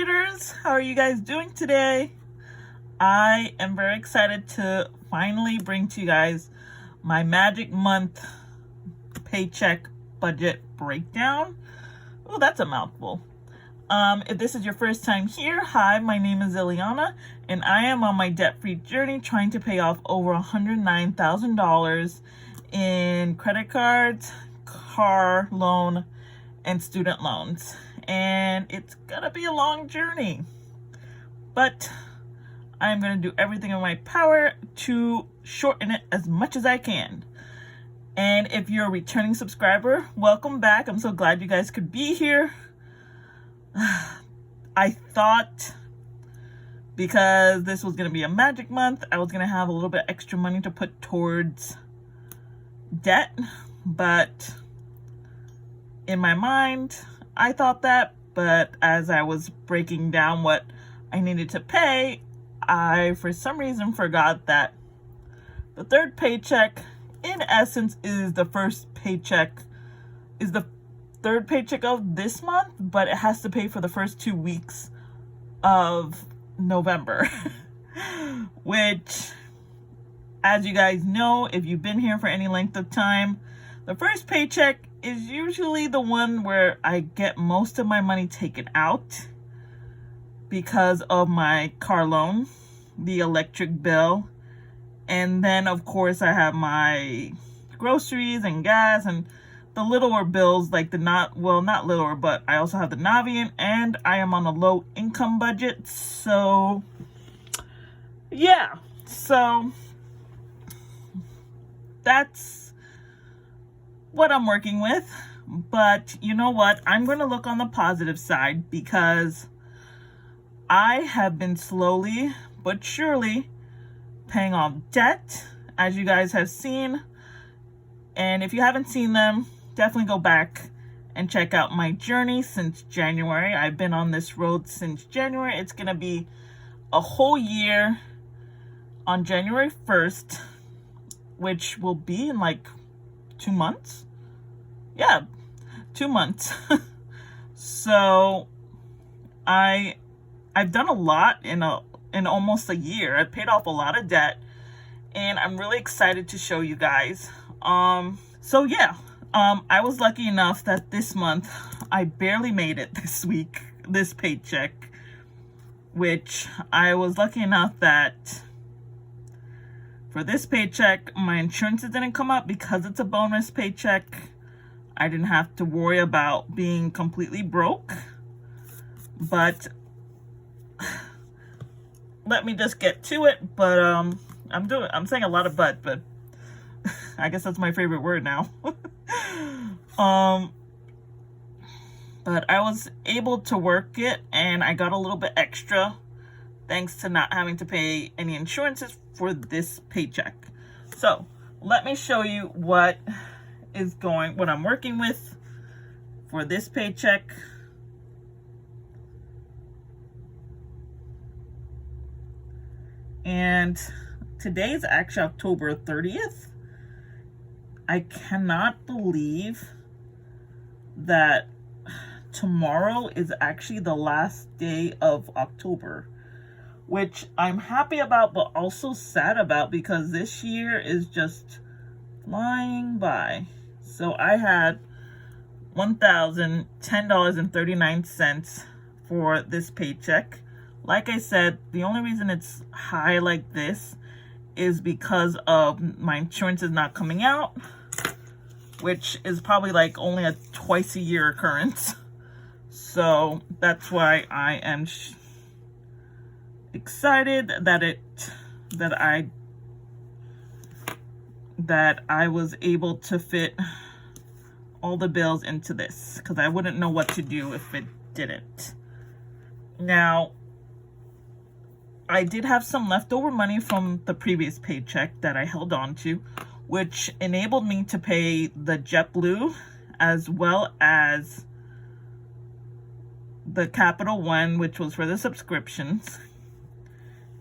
contributors. How are you guys doing today? I am very excited to finally bring to you guys my magic month paycheck budget breakdown. Oh, that's a mouthful. If this is your first time here, hi, my name is Ileana, and I am on my debt-free journey trying to pay off over $109,000 in credit cards, car loan, and student loans. And it's gonna be a long journey, but I'm gonna do everything in my power to shorten it as much as I can. And if you're a returning subscriber, welcome back. I'm so glad you guys could be here. I thought because this was gonna be a magic month, I was gonna have a little bit extra money to put towards debt, but in my mind, I thought that, but as I was breaking down what I needed to pay, I, for some reason, forgot that the third paycheck, in essence, is the third paycheck of this month, but it has to pay for the first 2 weeks of November, which, as you guys know, if you've been here for any length of time, the first paycheck is usually the one where I get most of my money taken out because of my car loan, the electric bill, and then of course I have my groceries and gas and the littler bills like not littler, but I also have the Navient, and I am on a low income budget. So yeah, so that's what I'm working with. But you know what? I'm going to look on the positive side because I have been slowly but surely paying off debt, as you guys have seen. And if you haven't seen them, definitely go back and check out my journey since January. I've been on this road since January. It's going to be a whole year on January 1st, which will be in like 2 months. Yeah, 2 months. So I've done a lot in almost a year. I've paid off a lot of debt, and I'm really excited to show you guys. So yeah, I was lucky enough that this month I barely made it this paycheck, which I was lucky enough that for this paycheck, my insurances didn't come up because it's a bonus paycheck. I didn't have to worry about being completely broke. But let me just get to it. But I'm saying a lot of but I guess that's my favorite word now. But I was able to work it, and I got a little bit extra thanks to not having to pay any insurances for this paycheck. So let me show you what I'm working with for this paycheck. And today is actually October 30th. I cannot believe that tomorrow is actually the last day of October, which I'm happy about but also sad about because this year is just flying by. So I had $1,010.39 for this paycheck. Like I said, the only reason it's high like this is because of my insurance is not coming out, which is probably like only a twice a year occurrence. So that's why I am excited that I was able to fit all the bills into this, because I wouldn't know what to do if it didn't. Now, I did have some leftover money from the previous paycheck that I held on to, which enabled me to pay the JetBlue as well as the Capital One, which was for the subscriptions.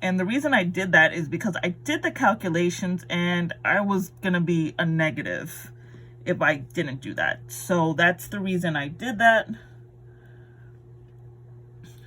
And the reason I did that is because I did the calculations and I was going to be a negative if I didn't do that. So that's the reason I did that.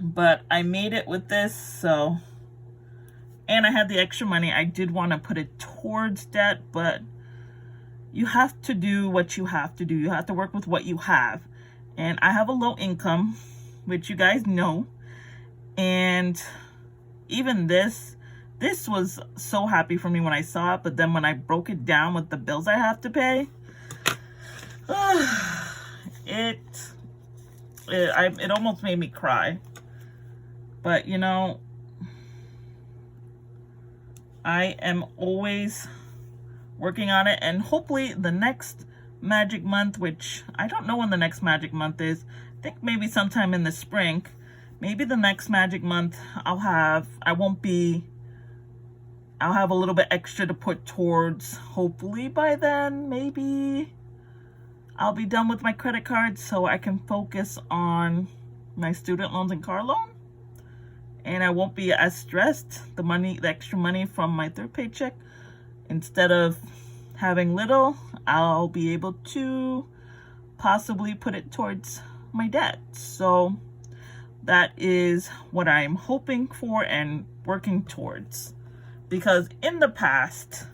but I made it with this. So, and I had the extra money. I did want to put it towards debt, but you have to do what you have to do. You have to work with what you have. And I have a low income, which you guys know. And even this was so happy for me when I saw it. But then when I broke it down with the bills I have to pay, it almost made me cry. But you know, I am always working on it, and hopefully the next magic month, which I don't know when the next magic month is, I think maybe sometime in the spring, maybe the next magic month I'll have a little bit extra to put towards. Hopefully by then, maybe I'll be done with my credit cards so I can focus on my student loans and car loan, and I won't be as stressed. The extra money from my third paycheck, instead of having little, I'll be able to possibly put it towards my debt. So that is what I'm hoping for and working towards. Because in the past,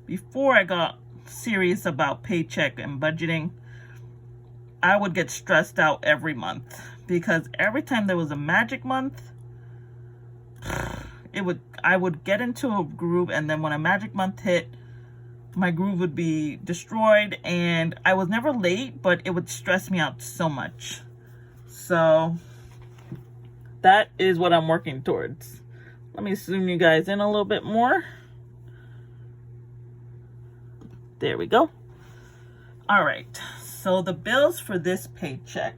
before I got serious about Paycheck and budgeting, I would get stressed out every month. Because every time there was a magic month, I would get into a groove, and then when a magic month hit, my groove would be destroyed, and I was never late, but it would stress me out so much. So that is what I'm working towards. Let me zoom you guys in a little bit more. There we go. All right, so the bills for this paycheck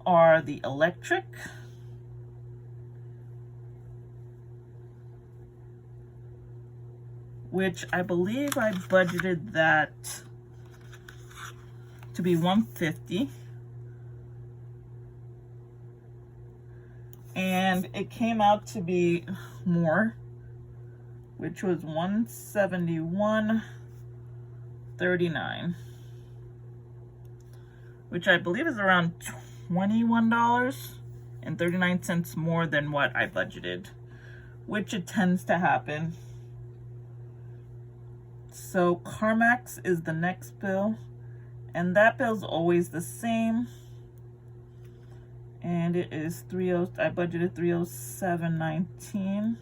are the electric, which I believe I budgeted that to be $150, and it came out to be more, which was $171.39, which I believe is around $21.39 more than what I budgeted, which it tends to happen. So CarMax is the next bill, and that bill's always the same, and it is I budgeted $307.19,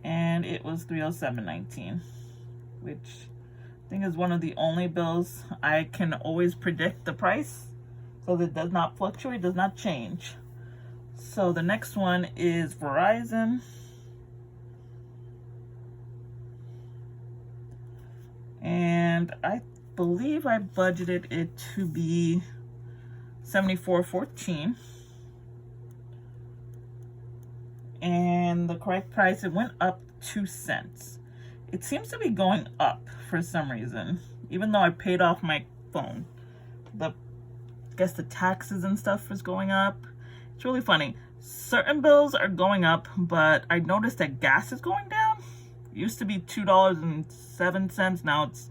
and it was $307.19, which I think is one of the only bills I can always predict the price, so that it does not fluctuate, does not change. So the next one is Verizon, and I believe I budgeted it to be $74.14, and the correct price, it went up 2 cents. It seems to be going up for some reason, even though I paid off my phone. I guess the taxes and stuff is going up. It's really funny. Certain bills are going up, but I noticed that gas is going down. It used to be $2.07, now it's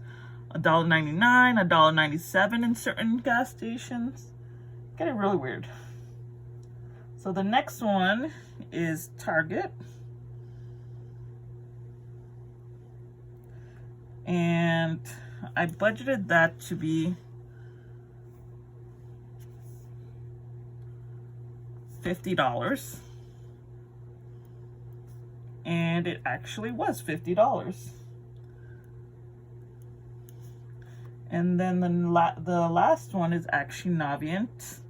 $1.99, $1.97 in certain gas stations. Getting really weird. So the next one is Target, and I budgeted that to be $50, and it actually was $50. And then the last one is actually Navient,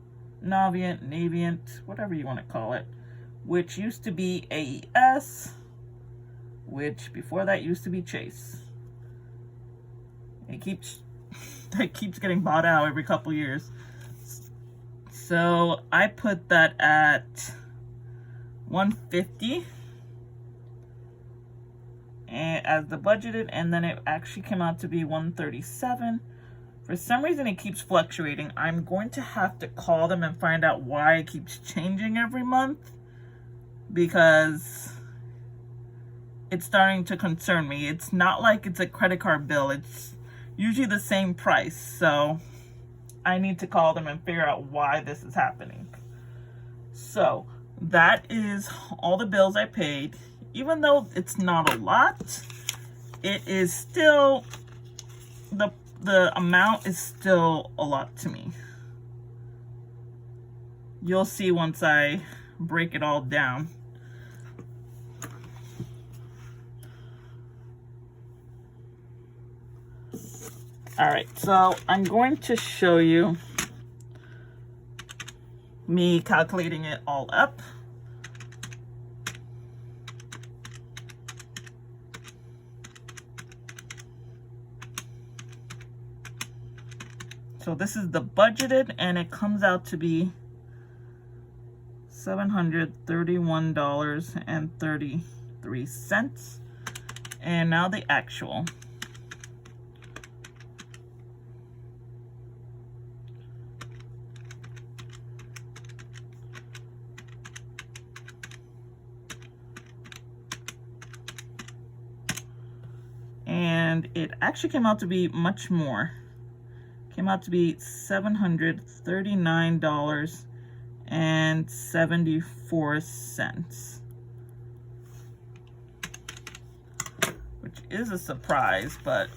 whatever you want to call it, which used to be AES, which before that used to be Chase. It keeps getting bought out every couple years. So I put that at $150 as the budgeted, and then it actually came out to be $137. For some reason, it keeps fluctuating. I'm going to have to call them and find out why it keeps changing every month, because it's starting to concern me. It's not like it's a credit card bill. It's usually the same price. So I need to call them and figure out why this is happening. So that is all the bills I paid. Even though it's not a lot, it is still, the amount is still a lot to me. You'll see once I break it all down. All right, so I'm going to show you me calculating it all up. So this is the budgeted, and it comes out to be $731.33. And now the actual. And it actually came out to be much more. Came out to be $739.74, which is a surprise, but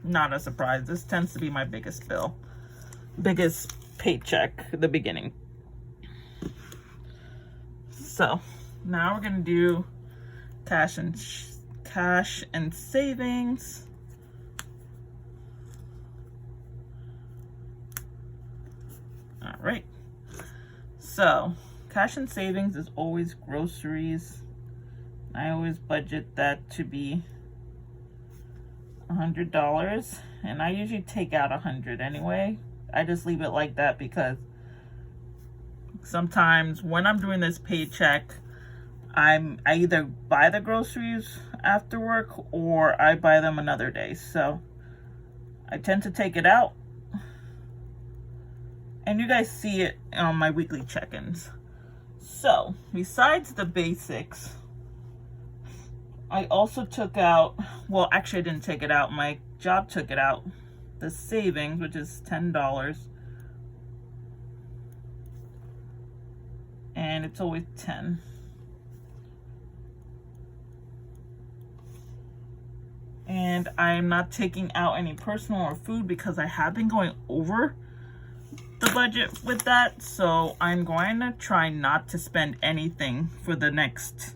not a surprise. This tends to be my biggest bill, biggest paycheck at the beginning. So now we're gonna do cash and savings. All right, so cash and savings is always groceries. I always budget that to be $100, and I usually take out $100 anyway. I just leave it like that because sometimes when I'm doing this paycheck, I either buy the groceries after work or I buy them another day. So I tend to take it out. And you guys see it on my weekly check-ins. So besides the basics, I also took out, well, actually I didn't take it out. My job took it out. The savings, which is $10. And it's always 10. And I'm not taking out any personal or food because I have been going over the budget with that. So I'm going to try not to spend anything for the next,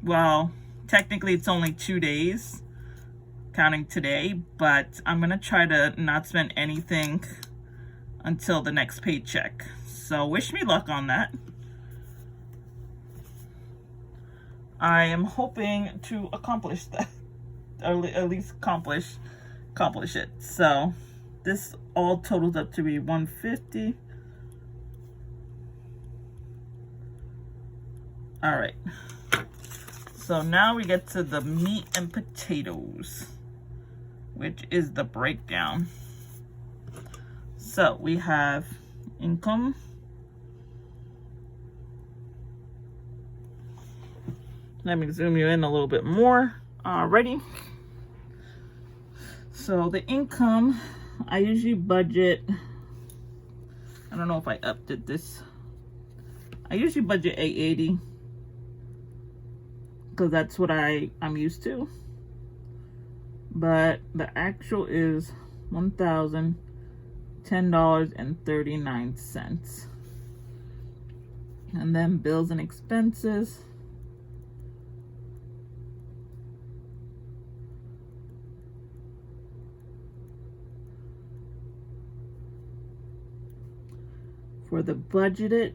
well, technically it's only 2 days, counting today, but I'm going to try to not spend anything until the next paycheck. So wish me luck on that. I am hoping to accomplish that, or at least accomplish it. So this all totals up to be $150. All right. So now we get to the meat and potatoes, which is the breakdown. So we have income. Let me zoom you in a little bit more. Alrighty. So the income, I usually budget, I don't know if I update this. I usually budget $880 because that's what I'm used to. But the actual is $1,010.39. And then bills and expenses. For the budgeted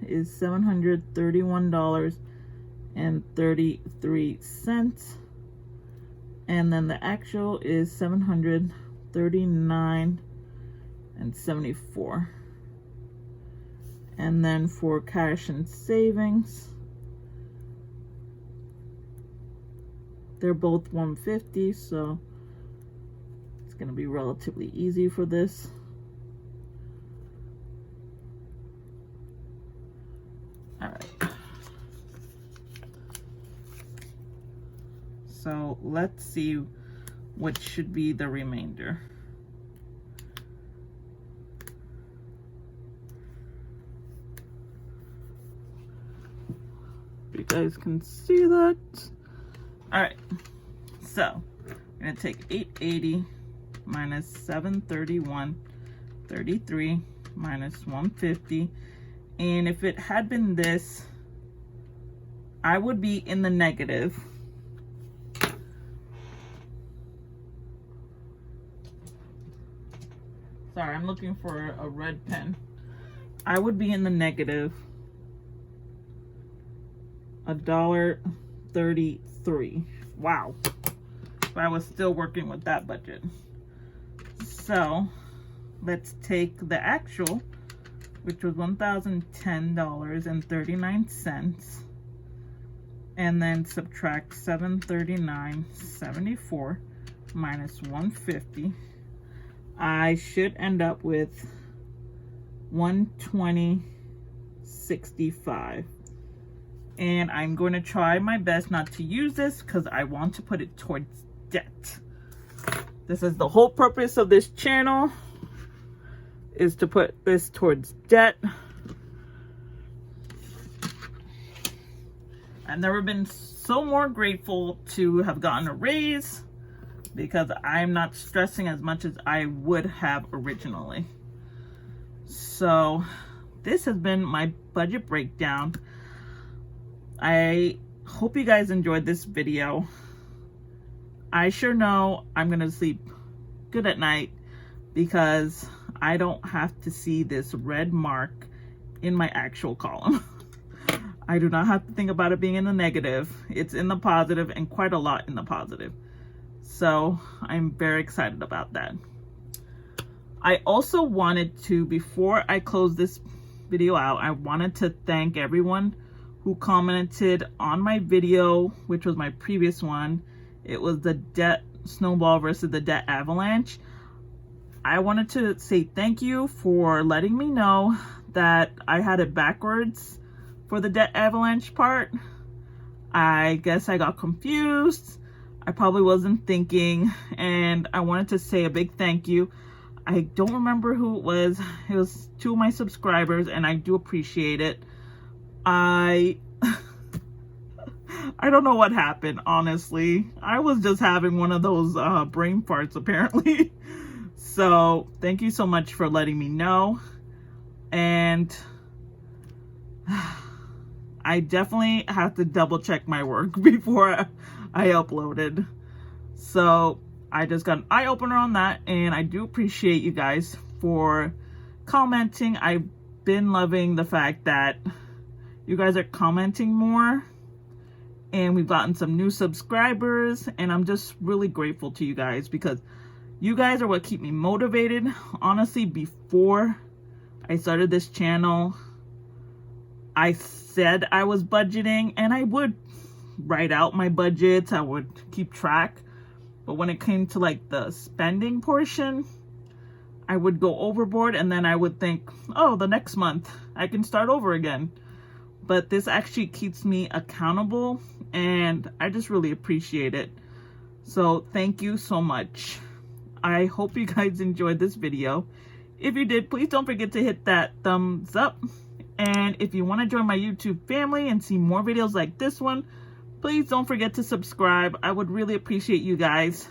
is $731.33, and then the actual is $739.74. And then for cash and savings, they're both $150, so it's gonna be relatively easy for this. All right. So let's see what should be the remainder. you guys can see that. All right, so I'm gonna take 880 minus 731.33 minus 150, and if it had been this, I would be in the negative. Sorry, I'm looking for a red pen. I would be in the negative $1.33. Wow. But I was still working with that budget. So let's take the actual, which was $1,010.39, and then subtract $739.74 minus 150. I should end up with 120.65. And I'm going to try my best not to use this because I want to put it towards debt. This is the whole purpose of this channel, is to put this towards debt. I've never been so more grateful to have gotten a raise, because I'm not stressing as much as I would have originally. So this has been my budget breakdown. I hope you guys enjoyed this video. I sure know I'm gonna sleep good at night because I don't have to see this red mark in my actual column. I do not have to think about it being in the negative. It's in the positive, and quite a lot in the positive. So I'm very excited about that. I also wanted to, before I close this video out, I wanted to thank everyone who commented on my video, which was my previous one. It was the debt snowball versus the debt avalanche. I wanted to say thank you for letting me know that I had it backwards for the debt avalanche part. I guess I got confused. I probably wasn't thinking, and I wanted to say a big thank you. I don't remember who it was. It was 2 of my subscribers, and I do appreciate it. I don't know what happened, honestly. I was just having one of those brain farts, apparently. So thank you so much for letting me know. And I definitely have to double check my work before I uploaded. So I just got an eye-opener on that, and I do appreciate you guys for commenting. I've been loving the fact that you guys are commenting more, and we've gotten some new subscribers, and I'm just really grateful to you guys, because you guys are what keep me motivated. Honestly, before I started this channel, I said I was budgeting, and I would write out my budgets, I would keep track. But when it came to like the spending portion, I would go overboard, and then I would think, oh, the next month I can start over again. But this actually keeps me accountable, and I just really appreciate it. So thank you so much. I hope you guys enjoyed this video. If you did, please don't forget to hit that thumbs up. And if you want to join my YouTube family and see more videos like this one, please don't forget to subscribe. I would really appreciate you guys.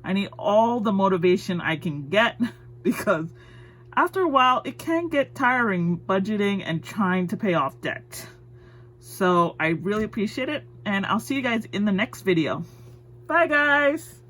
I need all the motivation I can get, because after a while, it can get tiring budgeting and trying to pay off debt. So I really appreciate it, and I'll see you guys in the next video. Bye, guys.